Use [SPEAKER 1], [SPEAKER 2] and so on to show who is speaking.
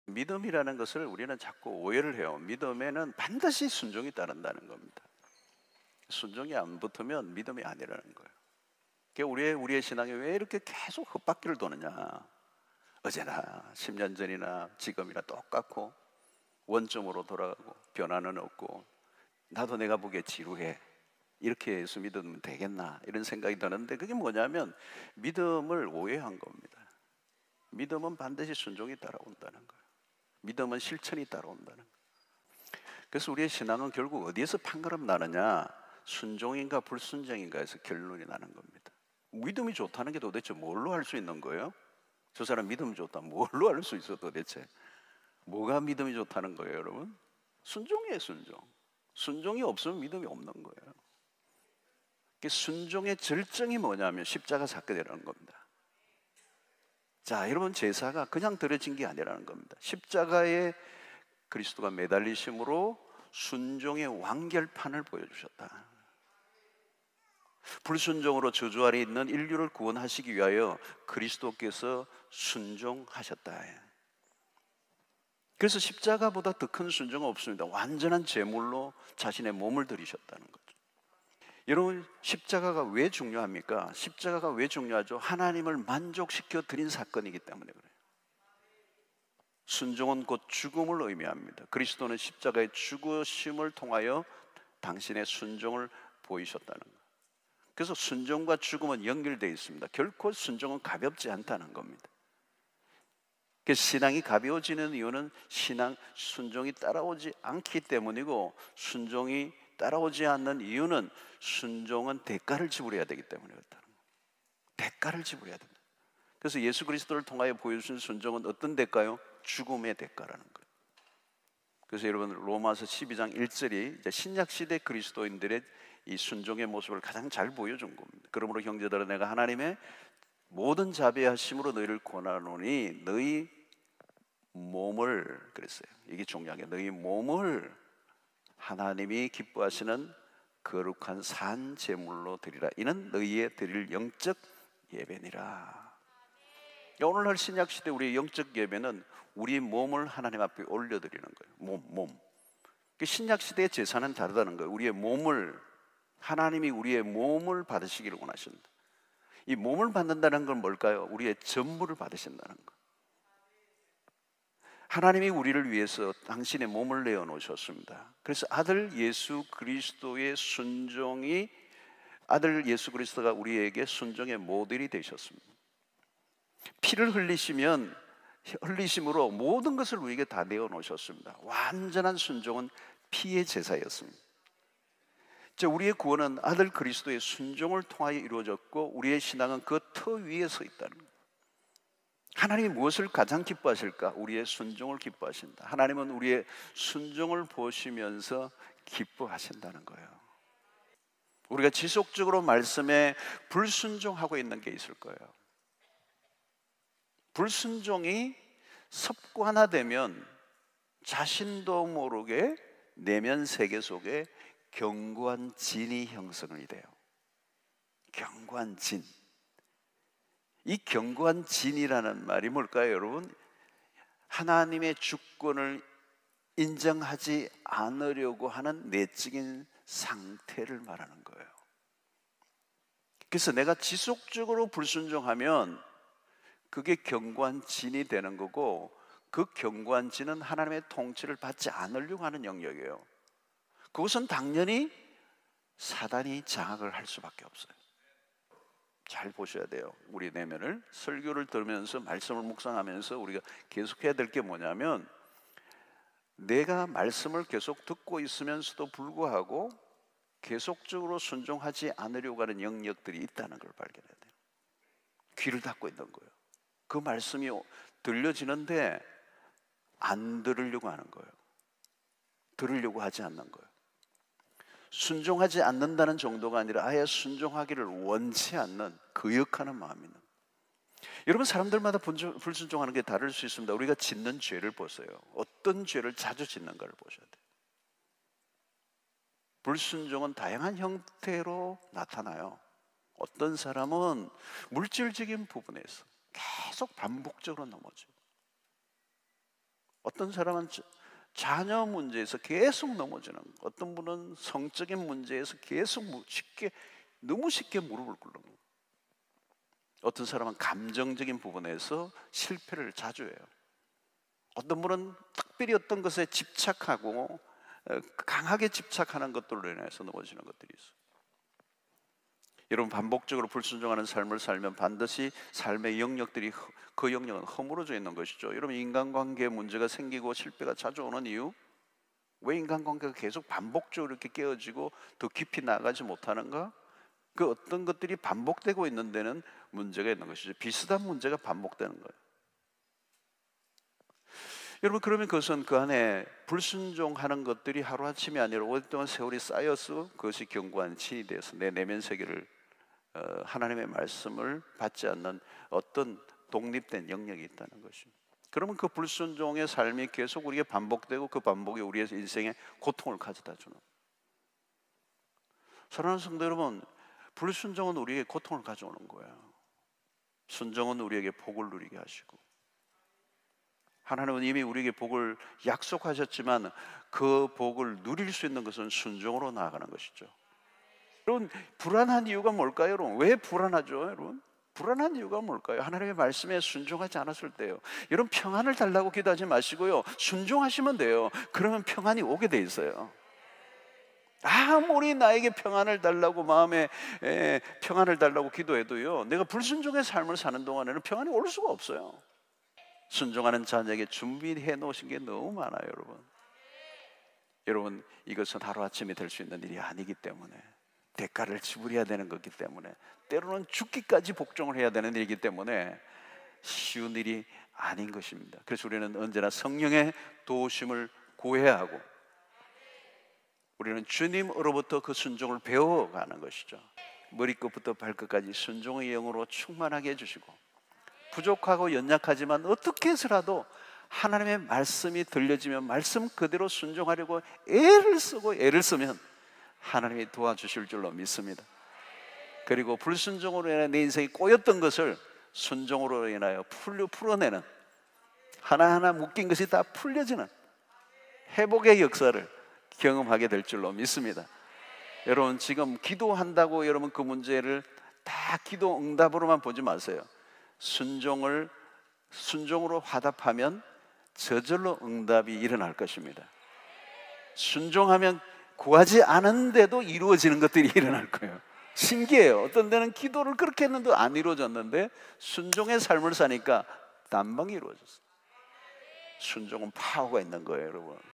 [SPEAKER 1] 믿음이라는 것을 우리는 자꾸 오해를 해요. 믿음에는 반드시 순종이 따른다는 겁니다. 순종이 안 붙으면 믿음이 아니라는 거예요. 우리의 신앙이 왜 이렇게 계속 헛바퀴를 도느냐? 어제나 10년 전이나 지금이나 똑같고 원점으로 돌아가고 변화는 없고, 나도 내가 보기에 지루해. 이렇게 예수 믿으면 되겠나? 이런 생각이 드는데, 그게 뭐냐면 믿음을 오해한 겁니다. 믿음은 반드시 순종이 따라온다는 거예요. 믿음은 실천이 따라온다는 거예요. 그래서 우리의 신앙은 결국 어디에서 판가름 나느냐? 순종인가 불순종인가에서 결론이 나는 겁니다. 믿음이 좋다는 게 도대체 뭘로 할 수 있는 거예요? 저 사람 믿음이 좋다, 뭘로 할 수 있어 도대체? 뭐가 믿음이 좋다는 거예요, 여러분? 순종이에요, 순종. 순종이 없으면 믿음이 없는 거예요. 순종의 절정이 뭐냐면 십자가 사건이라는 겁니다. 자, 여러분, 제사가 그냥 드려진 게 아니라는 겁니다. 십자가에 그리스도가 매달리심으로 순종의 완결판을 보여주셨다. 불순종으로 저주 아래 있는 인류를 구원하시기 위하여 그리스도께서 순종하셨다. 그래서 십자가보다 더 큰 순종은 없습니다. 완전한 제물로 자신의 몸을 드리셨다는 거죠. 여러분, 십자가가 왜 중요합니까? 십자가가 왜 중요하죠? 하나님을 만족시켜 드린 사건이기 때문에 그래요. 순종은 곧 죽음을 의미합니다. 그리스도는 십자가의 죽으심을 통하여 당신의 순종을 보이셨다는 거예요. 그래서 순종과 죽음은 연결되어 있습니다. 결코 순종은 가볍지 않다는 겁니다. 그래서 신앙이 가벼워지는 이유는 순종이 따라오지 않기 때문이고, 순종이 따라오지 않는 이유는 순종은 대가를 지불해야 되기 때문에 그렇다는 거예요. 대가를 지불해야 됩니다. 그래서 예수 그리스도를 통하여 보여주신 순종은 어떤 대가요? 죽음의 대가라는 거예요. 그래서 여러분, 로마서 12장 1절이 이제 신약시대 그리스도인들의 이 순종의 모습을 가장 잘 보여준 겁니다. 그러므로 형제들아, 내가 하나님의 모든 자비하심으로 너희를 권하노니 너희 몸을, 그랬어요. 이게 중요한 게, 너희 몸을 하나님이 기뻐하시는 거룩한 산 제물로 드리라. 이는 너희의 드릴 영적 예배니라. 오늘날 신약시대 우리의 영적 예배는 우리 몸을 하나님 앞에 올려드리는 거예요. 몸. 신약시대의 제사는 다르다는 거예요. 우리의 몸을, 하나님이 우리의 몸을 받으시기를 원하신다. 이 몸을 받는다는 건 뭘까요? 우리의 전부를 받으신다는 거. 하나님이 우리를 위해서 당신의 몸을 내어놓으셨습니다. 그래서 아들 예수 그리스도의 순종이, 아들 예수 그리스도가 우리에게 순종의 모델이 되셨습니다. 피를 흘리심으로 모든 것을 우리에게 다 내어놓으셨습니다. 완전한 순종은 피의 제사였습니다. 우리의 구원은 아들 그리스도의 순종을 통하여 이루어졌고, 우리의 신앙은 그 터 위에 서 있다는 거예요. 하나님이 무엇을 가장 기뻐하실까? 우리의 순종을 기뻐하신다. 하나님은 우리의 순종을 보시면서 기뻐하신다는 거예요. 우리가 지속적으로 말씀에 불순종하고 있는 게 있을 거예요. 불순종이 습관화되면 자신도 모르게 내면 세계 속에 견고한 진이 형성이 돼요. 견고한 진. 이 견고한 진이라는 말이 뭘까요, 여러분? 하나님의 주권을 인정하지 않으려고 하는 내적인 상태를 말하는 거예요. 그래서 내가 지속적으로 불순종하면 그게 견고한 진이 되는 거고, 그 견고한 진은 하나님의 통치를 받지 않으려고 하는 영역이에요. 그것은 당연히 사단이 장악을 할 수밖에 없어요. 잘 보셔야 돼요. 우리 내면을, 설교를 들으면서 말씀을 묵상하면서 우리가 계속 해야 될 게 뭐냐면, 내가 말씀을 계속 듣고 있으면서도 불구하고 계속적으로 순종하지 않으려고 하는 영역들이 있다는 걸 발견해야 돼요. 귀를 닫고 있는 거예요. 그 말씀이 들려지는데 안 들으려고 하는 거예요. 들으려고 하지 않는 거예요. 순종하지 않는다는 정도가 아니라 아예 순종하기를 원치 않는, 거역하는 마음이 있는. 여러분, 사람들마다 불순종하는 게 다를 수 있습니다. 우리가 짓는 죄를 보세요. 어떤 죄를 자주 짓는가를 보셔야 돼요. 불순종은 다양한 형태로 나타나요. 어떤 사람은 물질적인 부분에서 계속 반복적으로 넘어져요. 어떤 사람은 자녀 문제에서 계속 넘어지는 거. 어떤 분은 성적인 문제에서 계속 너무 쉽게 무릎을 꿇는 거. 어떤 사람은 감정적인 부분에서 실패를 자주 해요. 어떤 분은 특별히 어떤 것에 집착하고 강하게 집착하는 것들로 인해서 넘어지는 것들이 있어요. 여러분, 반복적으로 불순종하는 삶을 살면 반드시 삶의 영역들이, 그 영역은 허물어져 있는 것이죠. 여러분, 인간관계에 문제가 생기고 실패가 자주 오는 이유, 왜 인간관계가 계속 반복적으로 이렇게 깨어지고 더 깊이 나가지 못하는가? 그 어떤 것들이 반복되고 있는 데는 문제가 있는 것이죠. 비슷한 문제가 반복되는 거예요. 여러분, 그러면 그것은 그 안에 불순종하는 것들이 하루아침이 아니라 오랫동안 세월이 쌓여서 그것이 견고한 진이 되어서 내 내면 세계를, 하나님의 말씀을 받지 않는 어떤 독립된 영역이 있다는 것입니다. 그러면 그 불순종의 삶이 계속 우리에게 반복되고 그 반복이 우리의 인생에 고통을 가져다 주는. 사랑하는 성도 여러분, 불순종은 우리에게 고통을 가져오는 거예요. 순종은 우리에게 복을 누리게 하시고, 하나님은 이미 우리에게 복을 약속하셨지만 그 복을 누릴 수 있는 것은 순종으로 나아가는 것이죠. 여러분, 불안한 이유가 뭘까요? 여러분, 왜 불안하죠? 여러분, 불안한 이유가 뭘까요? 하나님의 말씀에 순종하지 않았을 때요. 여러분, 평안을 달라고 기도하지 마시고요, 순종하시면 돼요. 그러면 평안이 오게 돼 있어요. 아무리 나에게 평안을 달라고 마음에 평안을 달라고 기도해도요, 내가 불순종의 삶을 사는 동안에는 평안이 올 수가 없어요. 순종하는 자녀에게 준비해 놓으신 게 너무 많아요. 여러분, 이것은 하루아침에 될 수 있는 일이 아니기 때문에, 대가를 지불해야 되는 거기 때문에, 때로는 죽기까지 복종을 해야 되는 일이기 때문에 쉬운 일이 아닌 것입니다. 그래서 우리는 언제나 성령의 도우심을 구해야 하고, 우리는 주님으로부터 그 순종을 배워가는 것이죠. 머리끝부터 발끝까지 순종의 영으로 충만하게 해주시고, 부족하고 연약하지만 어떻게 해서라도 하나님의 말씀이 들려지면 말씀 그대로 순종하려고 애를 쓰면 하나님이 도와주실 줄로 믿습니다. 그리고 불순종으로 인해 내 인생이 꼬였던 것을 순종으로 인하여 풀어내는, 하나하나 묶인 것이 다 풀려지는 회복의 역사를 경험하게 될 줄로 믿습니다. 여러분, 지금 기도한다고 여러분 그 문제를 다 기도 응답으로만 보지 마세요. 순종으로 화답하면 저절로 응답이 일어날 것입니다. 순종하면 구하지 않은데도 이루어지는 것들이 일어날 거예요. 신기해요. 어떤 데는 기도를 그렇게 했는데 안 이루어졌는데 순종의 삶을 사니까 단방에 이루어졌어요. 순종은 파워가 있는 거예요, 여러분.